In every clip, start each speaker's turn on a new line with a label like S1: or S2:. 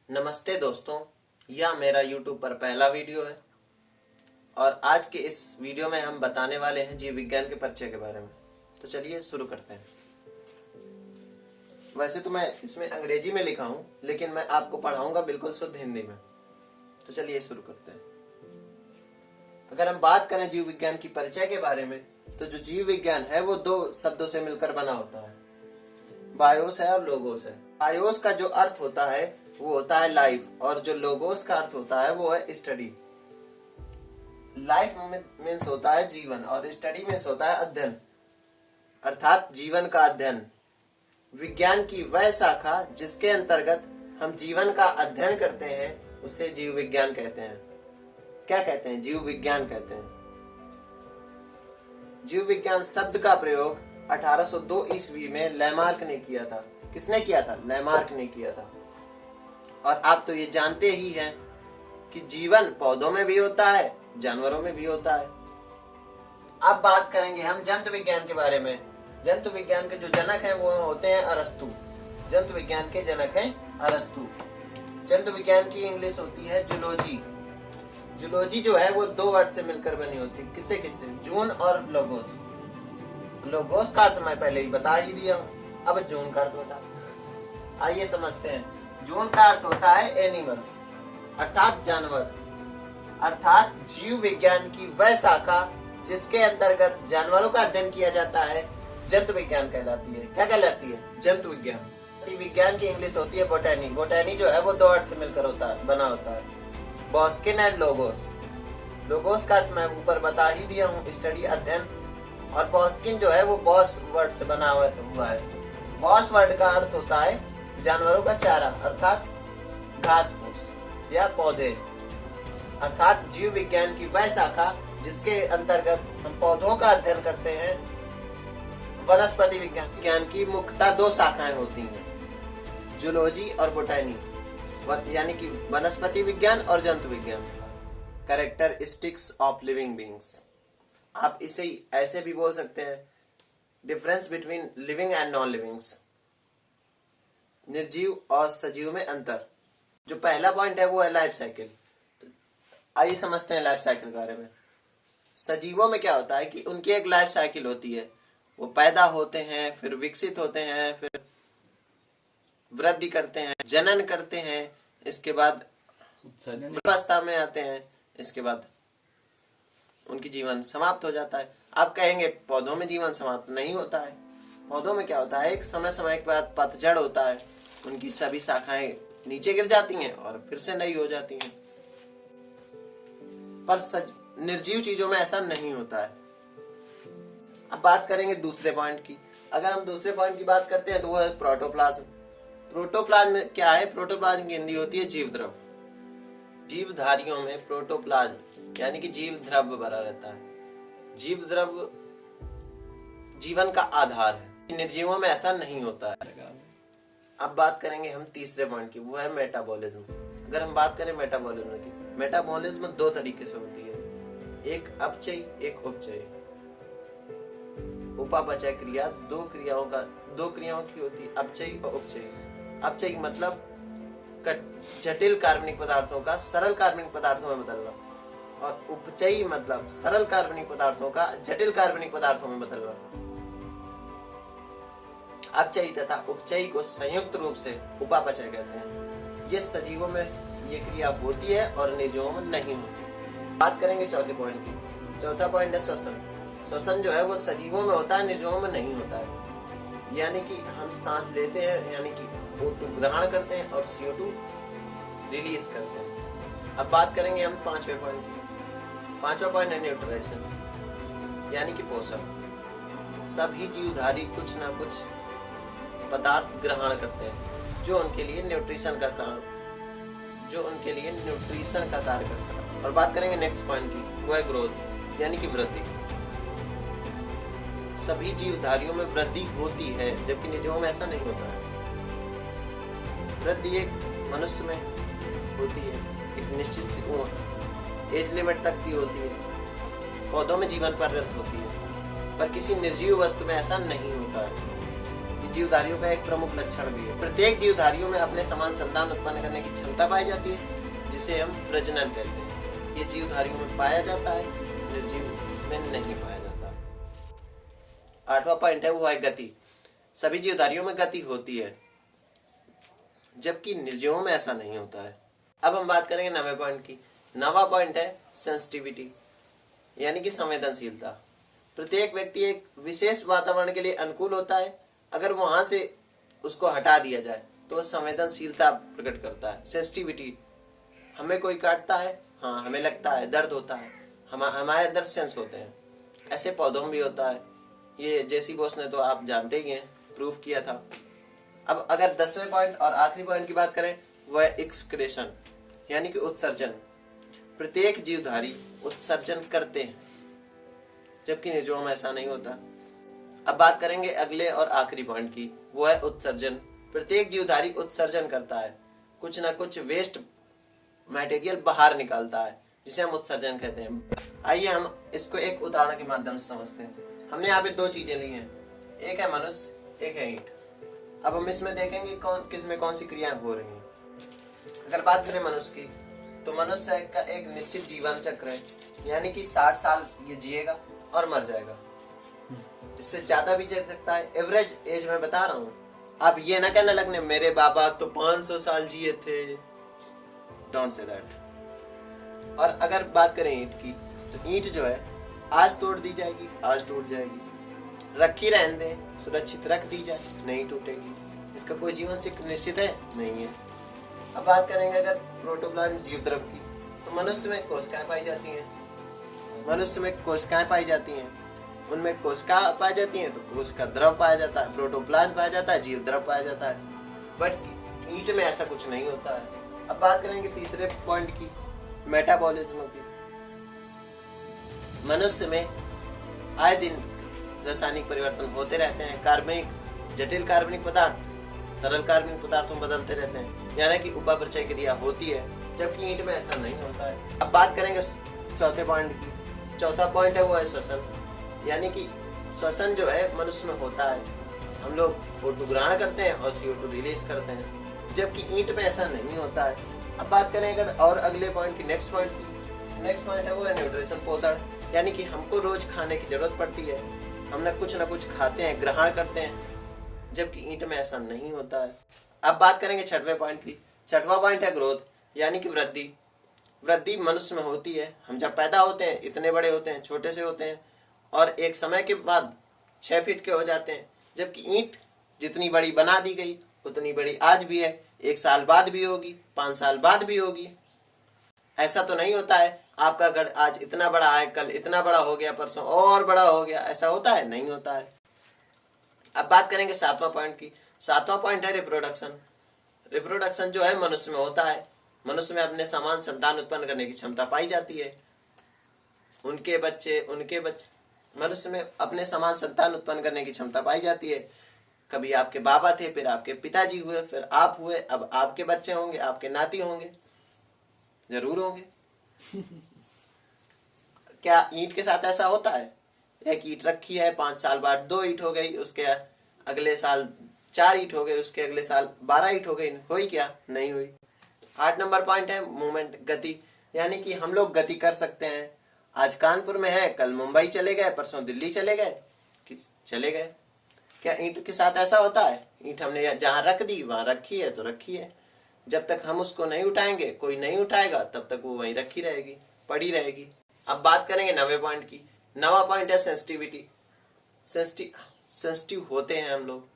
S1: नमस्ते दोस्तों, यह मेरा YouTube पर पहला वीडियो है और आज के इस वीडियो में हम बताने वाले हैं जीव विज्ञान के परिचय के बारे में। तो चलिए शुरू करते हैं। वैसे तो मैं इसमें अंग्रेजी में लिखा हूं, लेकिन मैं आपको पढ़ाऊंगा बिल्कुल शुद्ध हिंदी में। तो चलिए शुरू करते हैं। अगर हम बात करें जीव विज्ञान की परिचय के बारे में, तो जो जीव विज्ञान है वो दो शब्दों से मिलकर बना होता है, बायोस है और लोगोस है। बायोस का जो अर्थ होता है वो होता है लाइफ, और जो लोगोस का अर्थ होता है वो है स्टडी। लाइफ मीन्स होता है जीवन और स्टडी मीन्स होता है अध्ययन, अर्थात जीवन का अध्ययन। विज्ञान की वह शाखा जिसके अंतर्गत हम जीवन का अध्ययन करते हैं उसे जीव विज्ञान कहते हैं। क्या कहते हैं? जीव विज्ञान कहते हैं। जीव विज्ञान शब्द का प्रयोग 1802 ईस्वी में लैमार्क ने किया था। किसने किया था? लैमार्क ने किया था। और आप तो ये जानते ही हैं कि जीवन पौधों में भी होता है, जानवरों में भी होता है। अब बात करेंगे हम जंतु विज्ञान के बारे में। जंतु विज्ञान के जो जनक हैं वो होते हैं अरस्तु। जंतु विज्ञान के जनक हैं अरस्तु। जंतु विज्ञान की इंग्लिश होती है जूलॉजी। जूलॉजी जो है वो दो वर्ड से मिलकर बनी होती है। किससे किससे? जून और लोगोस। लोगोस का अर्थ मैं पहले ही बता ही दिया हूँ, अब जून का अर्थ बता। आइए समझते हैं। जून का अर्थ होता है एनिमल, अर्थात जानवर, अर्थात जीव विज्ञान की वह शाखा जिसके अंतर्गत जानवरों का अध्ययन किया जाता है जंतु विज्ञान कहलाती है। क्या कहलाती है? जंतु विज्ञान। विज्ञान की इंग्लिश होती है बोटैनी। बोटैनी जो है वो दो वर्ड से मिलकर बना होता है, बॉस्किन एंड लोगोस। लोगोस का अर्थ मैं ऊपर बता ही दिया हूँ, स्टडी अध्ययन, और बॉस्किन जो है वो बॉस वर्ड से बना हुआ है। बॉस वर्ड का अर्थ होता है जानवरों का चारा, अर्थात घास फूस या पौधे, अर्थात जीव विज्ञान की वह शाखा जिसके अंतर्गत हम पौधों का अध्ययन करते हैं। वनस्पति विज्ञान की मुख्यतः दो शाखाएं होती हैं, जूलॉजी और बोटैनी, यानी कि वनस्पति विज्ञान और जंतु विज्ञान। कैरेक्टरिस्टिक्स ऑफ लिविंग बीइंग्स, आप इसे ऐसे भी बोल सकते हैं, difference between living and non livings. निर्जीव और सजीव में अंतर। जो पहला पॉइंट है वो है लाइफ साइकिल। तो आइए समझते हैं लाइफ साइकिल के बारे में। सजीवों में क्या होता है कि उनकी एक लाइफ साइकिल होती है। वो पैदा होते हैं, फिर विकसित होते हैं, फिर वृद्धि करते हैं, जनन करते हैं, इसके बाद अवस्था में आते हैं, इसके बाद उनकी जीवन समाप्त हो जाता है। आप कहेंगे पौधों में जीवन समाप्त नहीं होता है। पौधों में क्या होता है, एक समय के बाद पतझड़ होता है, उनकी सभी शाखाएं नीचे गिर जाती हैं और फिर से नई हो जाती हैं। पर निर्जीव चीजों में ऐसा नहीं होता है। अब बात करेंगे दूसरे पॉइंट की। अगर हम दूसरे पॉइंट की बात करते हैं तो वो है प्रोटोप्लाज्म। प्रोटोप्लाज्म क्या है? प्रोटोप्लाज्म की हिंदी होती है जीव द्रव। जीवधारियों में प्रोटोप्लाज्म यानी कि जीव द्रव भरा रहता है। जीव द्रव जीवन का आधार है। निर्जीवों में ऐसा नहीं होता है। अब बात करेंगे हम तीसरे पॉइंट की, वो है मेटाबॉलिज्म। अगर हम बात करें मेटाबॉलिज्म की, मेटाबॉलिज्म दो तरीके से होती है, एक अपचयी, एक उपचयी। उपापचय क्रिया दो क्रियाओं की होती है, अपचयी और उपचयी। अपचयी मतलब जटिल कार्बनिक पदार्थों का सरल कार्बनिक पदार्थों में बदलना, और उपचयी मतलब सरल कार्बनिक पदार्थों का जटिल कार्बनिक पदार्थों में बदलना। अपचयी तथा उपचयी को संयुक्त रूप से उपापचय कहते हैं। ये सजीवों में ये क्रिया होती है और निर्जीवों में नहीं होती। बात करेंगे चौथे पॉइंट की। चौथा पॉइंट है श्वसन। श्वसन जो है वो सजीवों में होता है, निर्जीवों में नहीं होता है। यानी कि हम सांस लेते हैं, यानी कि O2 ग्रहण करते हैं और CO2 रिलीज करते हैं। अब बात करेंगे हम पांचवें पॉइंट की। पांचवा पॉइंट है न्यूट्रिशन यानी कि पोषण। सभी जीवधारी कुछ ना कुछ पदार्थ ग्रहण करते हैं जो उनके लिए न्यूट्रिशन का कार्य करता है। और बात करेंगे नेक्स्ट पॉइंट की, वो है ग्रोथ यानी कि वृद्धि। सभी जीवधारियों में वृद्धि होती है, जबकि निर्जीवों में ऐसा नहीं होता है। वृद्धि एक मनुष्य में होती है, एक निश्चित एज लिमिट तक की होती है। पौधों में जीवन पर्यंत होती है, पर किसी निर्जीव वस्तु में ऐसा नहीं होता है। जीवधारियों का एक प्रमुख लक्षण भी है। प्रत्येक जीवधारियों में अपने समान संतान उत्पन्न करने की क्षमता पाई जाती है, जिसे हम प्रजनन कहते हैं। ये जीवधारियों में पाया जाता है, निर्जीव में नहीं पाया जाता। 8वां पॉइंट है वो है गति। सभी जीवधारियों में गति होती है, जबकि निर्जीवों में ऐसा नहीं होता है। अब हम बात करेंगे 9वें पॉइंट की। 9वां पॉइंट है सेंसिटिविटी, यानी कि संवेदनशीलता। प्रत्येक व्यक्ति एक विशेष वातावरण के लिए अनुकूल होता है। अगर वहां से उसको हटा दिया जाए तो संवेदनशीलता प्रकट करता है। सेंसिटिविटी, हमें कोई काटता है, हाँ हमें लगता है, दर्द होता है, हमारे अंदर सेंस होते हैं। ऐसे पौधों में भी होता है। ये जेसी बोस ने तो आप जानते ही हैं, प्रूफ किया था। अब अगर 10वें पॉइंट और आखिरी पॉइंट की बात करें, वह है एक्सक्रेशन, यानी कि उत्सर्जन। प्रत्येक जीवधारी उत्सर्जन करते हैं, जबकि निर्जीवों में ऐसा नहीं होता। अब बात करेंगे अगले और आखिरी पॉइंट की, वो है उत्सर्जन। प्रत्येक जीवधारी उत्सर्जन करता है, कुछ ना कुछ वेस्ट मटेरियल बाहर निकालता है, जिसे हम उत्सर्जन कहते हैं। आइए हम इसको एक उदाहरण के माध्यम से समझते हैं। हमने यहाँ पे 2 चीजें ली हैं, एक है मनुष्य, एक है ईंट। अब हम इसमें देखेंगे किसमें कौन सी क्रियाएं हो रही हैं। अगर बात करें मनुष्य की, तो मनुष्य का एक निश्चित जीवन चक्र है, यानी कि 60 साल ये जिएगा और मर जाएगा। इससे ज्यादा भी जी सकता है, एवरेज एज में बता रहा हूँ। आप ये ना कहने लगने मेरे बाबा तो 500 साल जिए थे, डोंट से दैट। और अगर बात करें ईंट की, तो ईंट जो है आज तोड़ दी जाएगी, आज टूट जाएगी। रखी रहने दें, सुरक्षित रख दी जाए, नहीं टूटेगी। इसका कोई जीवन चक्र निश्चित है नहीं है। अब बात करेंगे अगर प्रोटोप्लाज्म जीव द्रव की, तो मनुष्य में कोशिकाएं पाई जाती हैं। मनुष्य में कोशिकाएं पाई जाती हैं, उनमें कोशिका पाई जाती हैं तो कोशिका द्रव पाया जाता है, प्रोटोप्लाज्म पाया जाता है, जीव द्रव पाया जाता है। बट ईंट में ऐसा कुछ नहीं होता है। अब बात करेंगे तीसरे पॉइंट की, मेटाबॉलिज्म की। मनुष्य में आए दिन रासायनिक परिवर्तन होते रहते हैं। कार्बनिक, जटिल कार्बनिक पदार्थ सरल कार्बनिक पदार्थों में बदलते रहते हैं, यानी कि उपापचय क्रिया होती है, जबकि ईंट में ऐसा नहीं होता है। अब बात करेंगे चौथे पॉइंट की। चौथा पॉइंट है वो है श्वसन, यानी कि श्वसन जो है मनुष्य में होता है। हम लोग O2 ग्रहण करते हैं और CO2 रिलीज करते हैं, जबकि ईंट में ऐसा नहीं होता है। अब बात करें अगर और अगले पॉइंट की, नेक्स्ट पॉइंट है वो है न्यूट्रिशन, पोषण, यानी कि हमको रोज खाने की जरूरत पड़ती है, हम ना कुछ खाते हैं, ग्रहण करते हैं, जबकि ईंट में ऐसा नहीं होता है। अब बात करेंगे 6वें पॉइंट की। 6वां पॉइंट है ग्रोथ, यानी कि वृद्धि। वृद्धि मनुष्य में होती है। हम जब पैदा होते हैं इतने बड़े होते हैं, छोटे से होते हैं, और एक समय के बाद 6 फीट के हो जाते हैं, जबकि ईंट जितनी बड़ी बना दी गई उतनी बड़ी आज भी है, 1 साल बाद भी होगी, 5 साल बाद भी होगी। ऐसा तो नहीं होता है आपका घर आज इतना बड़ा है, कल इतना बड़ा हो गया, परसों और बड़ा हो गया, ऐसा होता है? नहीं होता है। अब बात करेंगे 7वां पॉइंट की। 7वां पॉइंट है रिप्रोडक्शन। रिप्रोडक्शन जो है मनुष्य में होता है। मनुष्य में अपने समान संतान उत्पन्न करने की क्षमता पाई जाती है। उनके बच्चे मनुष्य में अपने समान संतान उत्पन्न करने की क्षमता पाई जाती है। कभी आपके बाबा थे, फिर आपके पिताजी हुए, फिर आप हुए, अब आपके बच्चे होंगे, आपके नाती होंगे, जरूर होंगे। क्या ईंट के साथ ऐसा होता है? एक ईंट रखी है, 5 साल बाद 2 ईंट हो गई, उसके अगले साल 4 ईंट हो गई, उसके अगले साल 12 ईंट हो गई, हुई क्या? नहीं हुई। 8 नंबर पॉइंट है मूवमेंट, गति, यानी कि हम लोग गति कर सकते हैं। आज कानपुर में है, कल मुंबई चले गए, परसों दिल्ली चले गए, चले गए। क्या ईंट के साथ ऐसा होता है? ईंट हमने जहां रख दी वहां रखी है तो रखी है, जब तक हम उसको नहीं उठाएंगे, कोई नहीं उठाएगा, तब तक वो वहीं रखी रहेगी, पड़ी रहेगी। अब बात करेंगे 9वें पॉइंट की। 9वां पॉइंट है सेंसिटिविटी। सेंसिटिव होते हैं हम लोग,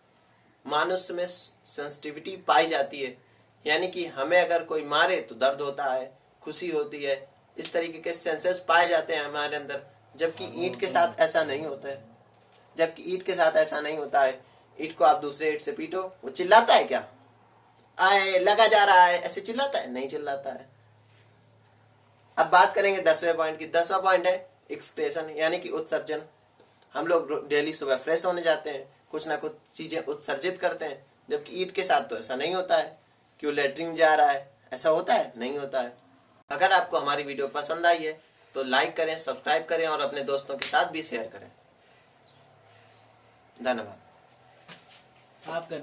S1: मनुष्य में सेंसिटिविटी पाई जाती है, यानी कि हमें अगर कोई मारे तो दर्द होता है, खुशी होती है, इस तरीके के सेंसेस पाए जाते हैं हमारे अंदर, जबकि ईंट के साथ ऐसा नहीं होता है। ईंट को आप दूसरे ईंट से पीटो, वो चिल्लाता है क्या? आए लगा जा रहा है, ऐसे चिल्लाता है? नहीं चिल्लाता है। अब बात करेंगे 10वें पॉइंट की। 10वां पॉइंट है एक्सक्रेशन, यानी कि उत्सर्जन। हम लोग डेली सुबह फ्रेश होने जाते हैं, कुछ ना कुछ चीजें उत्सर्जित करते हैं, जबकि ईंट के साथ तो ऐसा नहीं होता है। क्यों लेटरिन जा रहा है, ऐसा होता है? नहीं होता है। अगर आपको हमारी वीडियो पसंद आई है तो लाइक करें, सब्सक्राइब करें और अपने दोस्तों के साथ भी शेयर करें। धन्यवाद।
S2: आप कर